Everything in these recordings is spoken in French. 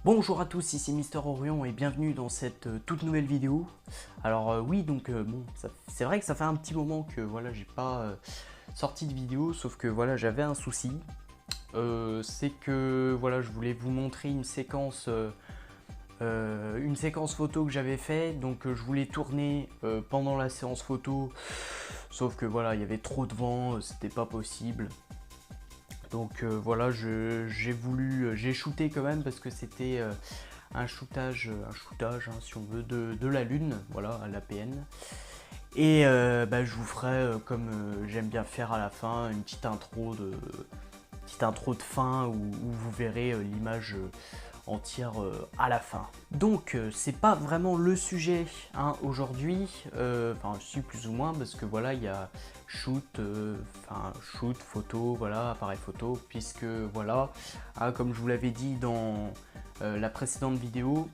Bonjour à tous, ici Mister Orion et bienvenue dans cette toute nouvelle vidéo. Alors oui, donc bon, c'est vrai que ça fait un petit moment que voilà, j'ai pas sorti de vidéo, sauf que voilà, j'avais un souci. C'est que voilà, je voulais vous montrer une séquence photo que j'avais fait, donc je voulais tourner pendant la séance photo, sauf que voilà, il y avait trop de vent, c'était pas possible. Donc voilà, j'ai shooté quand même parce que c'était un shootage hein, si on veut, de la Lune, voilà, à l'APN. Et je vous ferai, comme j'aime bien faire à la fin, une petite intro de fin où vous verrez l'image entière à la fin. Donc c'est pas vraiment le sujet hein, aujourd'hui, enfin si plus ou moins parce que voilà il y a shoot, photo, voilà, appareil photo, puisque voilà, hein, comme je vous l'avais dit dans la précédente vidéo,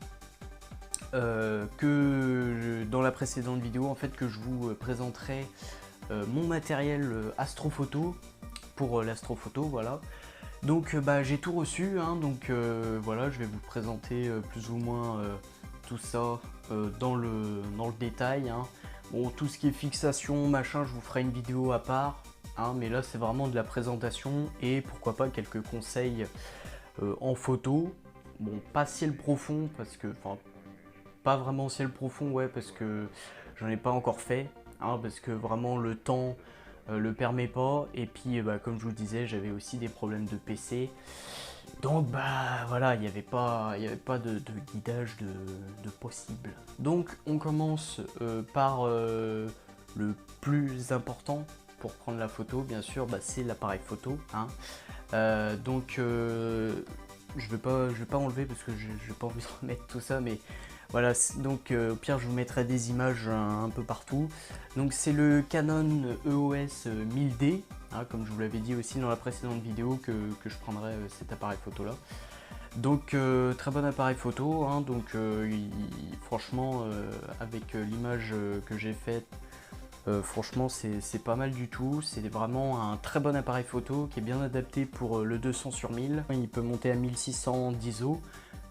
en fait que je vous présenterai mon matériel astrophoto pour l'astrophoto, voilà. Donc j'ai tout reçu, hein, donc voilà, je vais vous présenter plus ou moins tout ça dans le détail. Hein. Bon, tout ce qui est fixation, machin, je vous ferai une vidéo à part, hein, mais là c'est vraiment de la présentation et pourquoi pas quelques conseils en photo. Bon, pas ciel profond, parce que, enfin, pas vraiment ciel profond, ouais, parce que j'en ai pas encore fait, hein, parce que vraiment le temps le permet pas, et puis comme je vous disais, j'avais aussi des problèmes de PC, donc voilà, il n'y avait pas de guidage de possible. Donc on commence par le plus important pour prendre la photo, bien sûr, c'est l'appareil photo, hein. Je vais pas enlever parce que j'ai pas envie de remettre tout ça, mais voilà, donc au pire je vous mettrai des images un peu partout. Donc c'est le Canon EOS 1000D, hein, comme je vous l'avais dit aussi dans la précédente vidéo que je prendrai cet appareil photo là. Donc très bon appareil photo, hein, donc franchement avec l'image que j'ai faite, franchement c'est pas mal du tout, c'est vraiment un très bon appareil photo qui est bien adapté pour le 200 sur 1000. Il peut monter à 1600 d'ISO,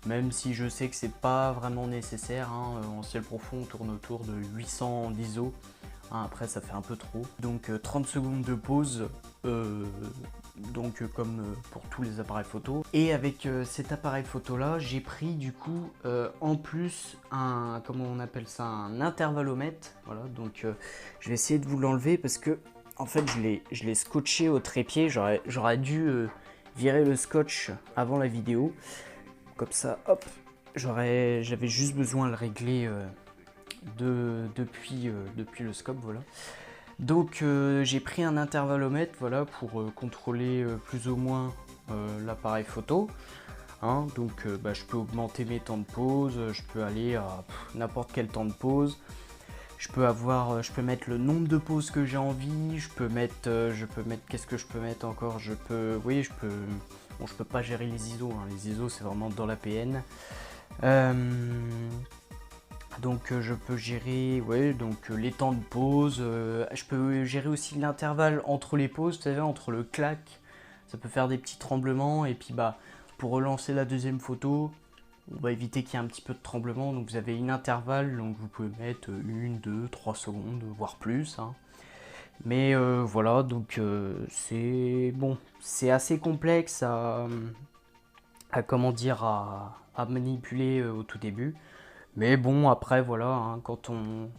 même si je sais que c'est pas vraiment nécessaire, hein. En ciel profond on tourne autour de 800 d'ISO, hein, après ça fait un peu trop. Donc 30 secondes de pause, comme pour tous les appareils photo. Et avec cet appareil photo là, j'ai pris du coup en plus un, comment on appelle ça, un intervallomètre. Voilà, donc je vais essayer de vous l'enlever parce que en fait je l'ai scotché au trépied. J'aurais dû virer le scotch avant la vidéo. Comme ça, hop, j'avais juste besoin de le régler depuis le scope, voilà. Donc j'ai pris un intervallomètre, voilà, pour contrôler plus ou moins l'appareil photo. Hein, donc je peux augmenter mes temps de pause, je peux aller à n'importe quel temps de pause. Je peux mettre le nombre de pauses que j'ai envie. Je peux mettre, qu'est-ce que je peux mettre encore? Oui, bon, je peux pas gérer les ISO. Hein. Les ISO, c'est vraiment dans l'APN. Donc je peux gérer, ouais, donc les temps de pause. Je peux gérer aussi l'intervalle entre les pauses, vous savez, entre le clac. Ça peut faire des petits tremblements et puis pour relancer la deuxième photo, on va éviter qu'il y ait un petit peu de tremblement. Donc vous avez une intervalle, donc vous pouvez mettre 1, 2, 3 secondes, voire plus. Hein. Mais voilà, donc c'est bon, c'est assez complexe comment dire, à manipuler au tout début. Mais bon, après, voilà, hein, quand on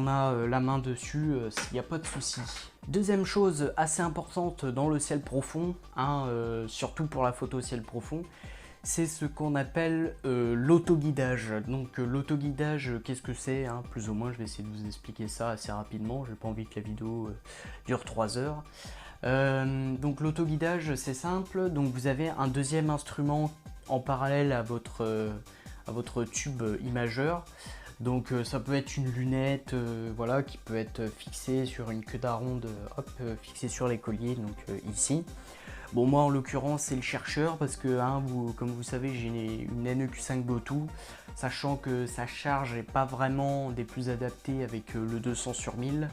a la main dessus, il n'y a pas de souci. Deuxième chose assez importante dans le ciel profond, hein, surtout pour la photo ciel profond, c'est ce qu'on appelle l'autoguidage. Donc l'autoguidage, qu'est-ce que c'est hein, plus ou moins, je vais essayer de vous expliquer ça assez rapidement, j'ai pas envie que la vidéo dure 3 heures. Donc l'autoguidage, c'est simple, donc vous avez un deuxième instrument en parallèle à votre tube imageur. Donc ça peut être une lunette, voilà, qui peut être fixée sur une queue d'aronde, fixée sur les colliers, donc ici. Bon, moi en l'occurrence c'est le chercheur parce que hein, comme vous savez j'ai une NEQ5 Bluetooth, sachant que sa charge n'est pas vraiment des plus adaptées avec le 200 sur 1000.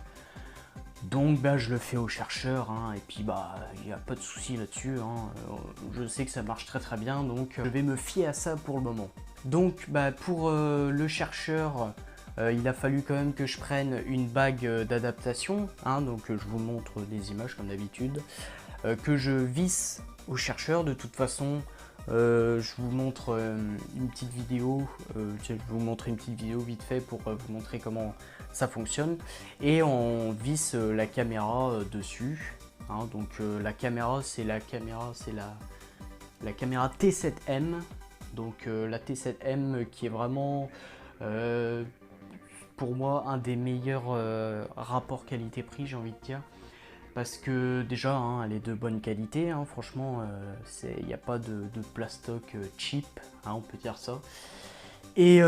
Donc bah, je le fais au chercheur, hein, et puis bah il n'y a pas de souci là-dessus, hein. Je sais que ça marche très très bien, donc je vais me fier à ça pour le moment. Donc bah, pour le chercheur, il a fallu quand même que je prenne une bague d'adaptation, hein, donc je vous montre des images comme d'habitude, que je visse au chercheur. De toute façon, je vous montre une petite vidéo, je vais vous montrer une petite vidéo vite fait pour vous montrer comment ça fonctionne, et on visse la caméra dessus, hein. Donc la caméra c'est la caméra T7M, donc la T7M qui est vraiment pour moi un des meilleurs rapports qualité-prix, j'ai envie de dire, parce que déjà hein, elle est de bonne qualité, hein, franchement il n'y a pas de plastoc cheap, hein, on peut dire ça. Et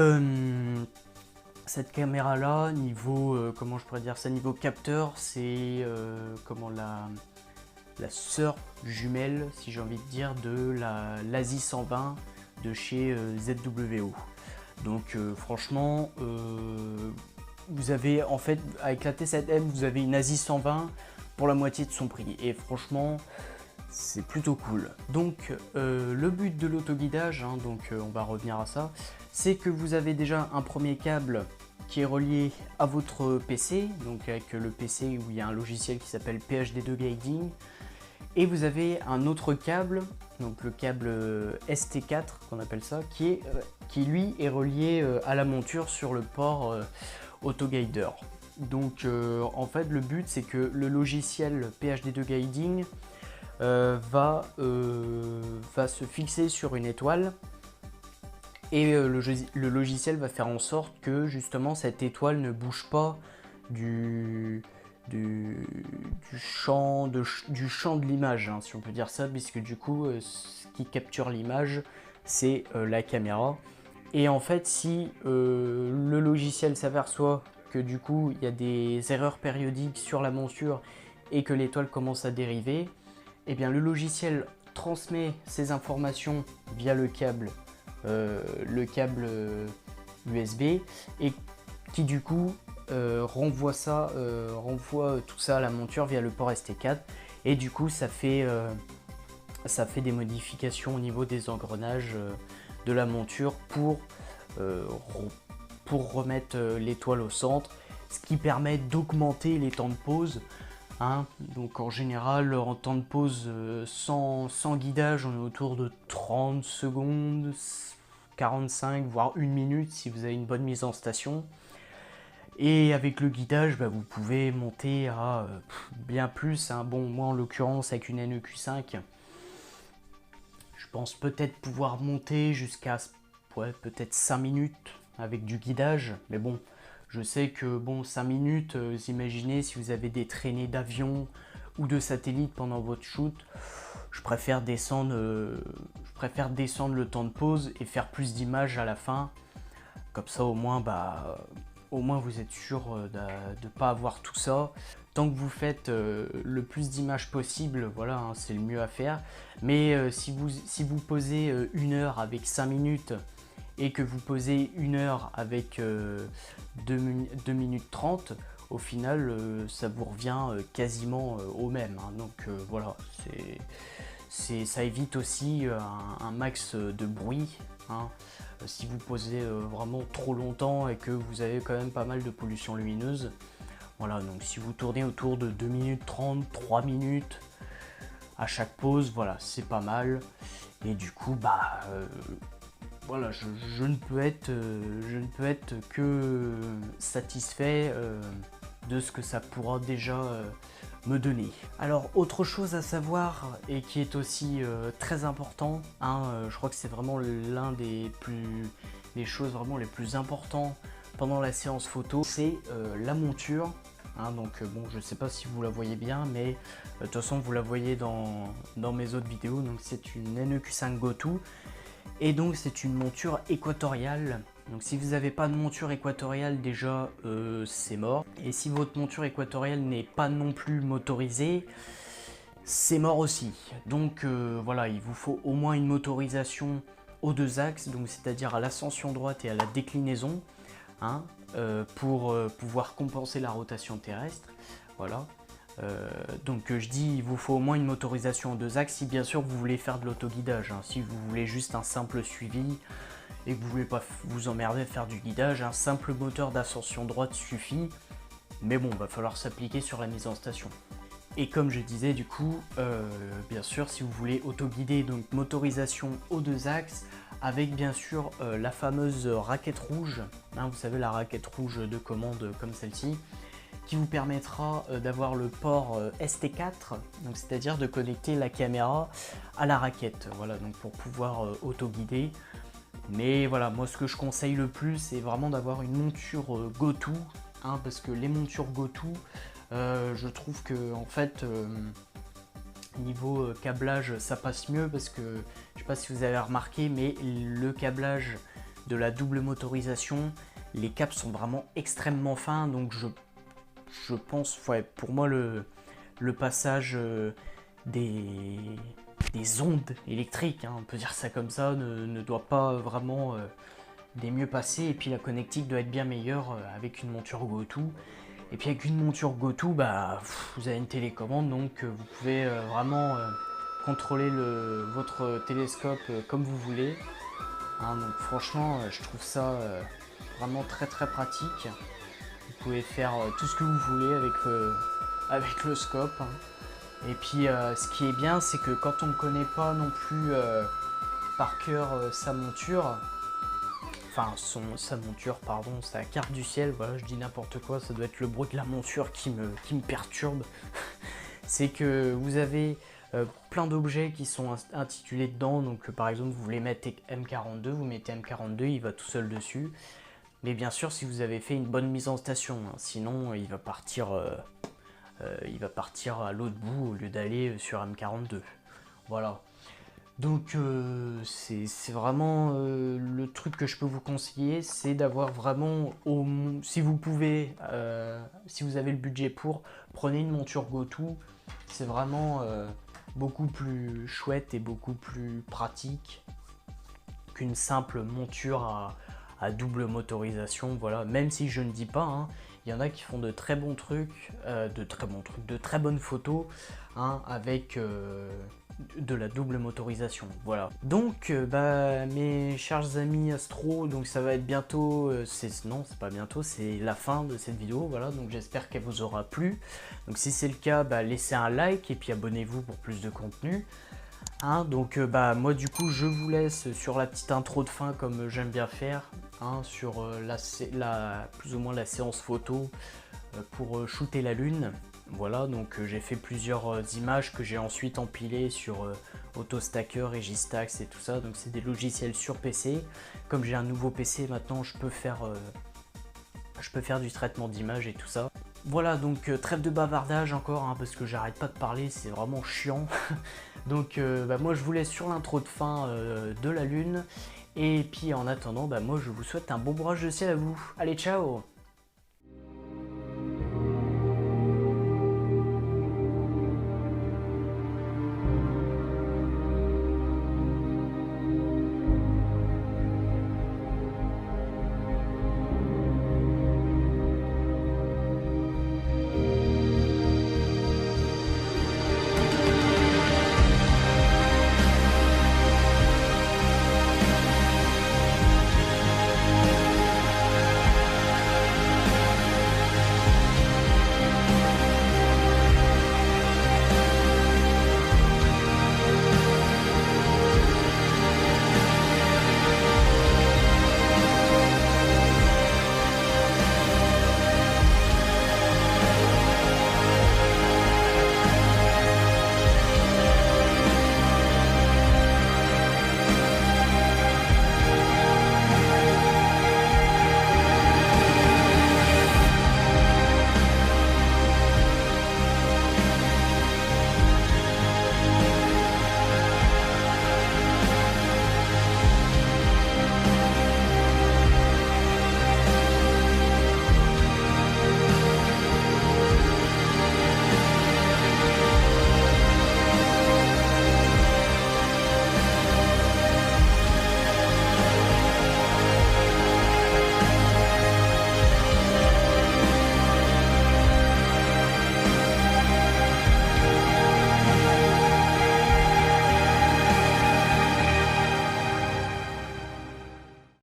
cette caméra là, niveau comment je pourrais dire ça, niveau capteur, c'est comment la sœur jumelle, si j'ai envie de dire, de l'ASI 120 de chez ZWO. Donc franchement, vous avez en fait avec la T7M, vous avez une ASI 120 pour la moitié de son prix, et franchement c'est plutôt cool. Donc le but de l'autoguidage, hein, donc on va revenir à ça, c'est que vous avez déjà un premier câble qui est relié à votre PC, donc avec le PC où il y a un logiciel qui s'appelle PHD2 Guiding, et vous avez un autre câble, donc le câble ST4 qu'on appelle ça, qui lui est relié à la monture sur le port AutoGuider. Donc en fait le but c'est que le logiciel PHD2 Guiding va se fixer sur une étoile, et le logiciel va faire en sorte que justement cette étoile ne bouge pas du champ de l'image, hein, si on peut dire ça, puisque du coup ce qui capture l'image c'est la caméra. Et en fait si le logiciel s'aperçoit que du coup il y a des erreurs périodiques sur la monture et que l'étoile commence à dériver, et bien le logiciel transmet ces informations via le câble USB, et qui du coup renvoie tout ça à la monture via le port ST4, et du coup ça fait des modifications au niveau des engrenages de la monture pour remettre l'étoile au centre, ce qui permet d'augmenter les temps de pause, hein. Donc en général en temps de pause sans guidage, on est autour de 30 secondes, 45 voire 1 minute si vous avez une bonne mise en station. Et avec le guidage, bah, vous pouvez monter à bien plus, hein. Bon, moi en l'occurrence avec une NEQ5, je pense peut-être pouvoir monter jusqu'à peut-être 5 minutes avec du guidage. Mais bon, je sais que bon, 5 minutes, vous imaginez si vous avez des traînées d'avion ou de satellites pendant votre shoot, je préfère descendre le temps de pause et faire plus d'images à la fin. Comme ça au moins, vous êtes sûr de ne pas avoir tout ça. Tant que vous faites le plus d'images possible, voilà, hein, c'est le mieux à faire. Mais si vous posez 1 heure avec 5 minutes et que vous posez 1 heure avec 2 minutes 30, au final ça vous revient quasiment au même, hein. Donc voilà, ça évite aussi un max de bruit, hein. Si vous posez vraiment trop longtemps et que vous avez quand même pas mal de pollution lumineuse, voilà, donc si vous tournez autour de 2 minutes 30, 3 minutes à chaque pause, voilà, c'est pas mal. Et du coup, voilà, je ne peux être que satisfait de ce que ça pourra déjà me donner. Alors autre chose à savoir, et qui est aussi très important, hein, je crois que c'est vraiment l'un des choses vraiment les plus importants pendant la séance photo, c'est la monture, hein. Donc bon, je sais pas si vous la voyez bien, mais de toute façon vous la voyez dans mes autres vidéos. Donc c'est une NEQ5 GoTo, et donc c'est une monture équatoriale. Donc si vous n'avez pas de monture équatoriale, déjà c'est mort. Et si votre monture équatoriale n'est pas non plus motorisée, c'est mort aussi. Donc voilà, il vous faut au moins une motorisation aux 2 axes, donc c'est-à-dire à l'ascension droite et à la déclinaison, hein, pour pouvoir compenser la rotation terrestre. Voilà. Donc je dis, il vous faut au moins une motorisation en 2 axes si bien sûr vous voulez faire de l'autoguidage. Hein. Si vous voulez juste un simple suivi et que vous voulez pas vous emmerder à faire du guidage, un simple moteur d'ascension droite suffit. Mais bon, va falloir s'appliquer sur la mise en station. Et comme je disais du coup, bien sûr si vous voulez autoguider, donc motorisation aux 2 axes, avec bien sûr la fameuse raquette rouge, hein, vous savez la raquette rouge de commande comme celle-ci, qui vous permettra d'avoir le port ST4, donc c'est-à-dire de connecter la caméra à la raquette, voilà, donc pour pouvoir autoguider. Mais voilà, moi ce que je conseille le plus, c'est vraiment d'avoir une monture GoTo, hein, parce que les montures GoTo, je trouve que en fait niveau câblage ça passe mieux, parce que je sais pas si vous avez remarqué, mais le câblage de la double motorisation, les câbles sont vraiment extrêmement fins, donc je pense, ouais, pour moi le passage des ondes électriques, hein, on peut dire ça comme ça, ne doit pas vraiment des mieux passer, et puis la connectique doit être bien meilleure avec une monture GoTo. Et puis avec une monture GoTo, bah, vous avez une télécommande, donc vous pouvez vraiment contrôler votre télescope comme vous voulez. Hein, donc franchement, je trouve ça vraiment très très pratique. Vous pouvez faire tout ce que vous voulez avec le scope. Hein. Et puis ce qui est bien, c'est que quand on ne connaît pas non plus par cœur sa monture, enfin sa monture, pardon, sa carte du ciel, voilà, je dis n'importe quoi, ça doit être le bruit de la monture qui me perturbe. C'est que vous avez plein d'objets qui sont intitulés dedans, donc par exemple vous voulez mettre M42, vous mettez M42, il va tout seul dessus. Mais bien sûr si vous avez fait une bonne mise en station, hein, sinon il va partir à l'autre bout au lieu d'aller sur M42. Voilà. Donc c'est vraiment le truc que je peux vous conseiller, c'est d'avoir vraiment, si vous pouvez, si vous avez le budget pour, prenez une monture GoTo. C'est vraiment beaucoup plus chouette et beaucoup plus pratique qu'une simple monture à double motorisation. Voilà, même si je ne dis pas, hein, il y en a qui font de très bons trucs, de très bonnes photos, hein, avec de la double motorisation. Voilà. Donc, mes chers amis astro, donc ça va être bientôt, non, c'est pas bientôt, c'est la fin de cette vidéo. Voilà, donc j'espère qu'elle vous aura plu. Donc si c'est le cas, laissez un like et puis abonnez-vous pour plus de contenu. Hein, donc moi du coup je vous laisse sur la petite intro de fin comme j'aime bien faire, hein, sur plus ou moins la séance photo pour shooter la lune. Voilà, donc j'ai fait plusieurs images que j'ai ensuite empilées sur AutoStacker, Registax et tout ça. Donc c'est des logiciels sur PC. Comme j'ai un nouveau PC maintenant, je peux faire du traitement d'image et tout ça. Voilà, donc trêve de bavardage encore, hein, parce que j'arrête pas de parler, c'est vraiment chiant. Donc moi je vous laisse sur l'intro de fin de la lune. Et puis en attendant, moi je vous souhaite un bon bourrage de ciel à vous. Allez, ciao!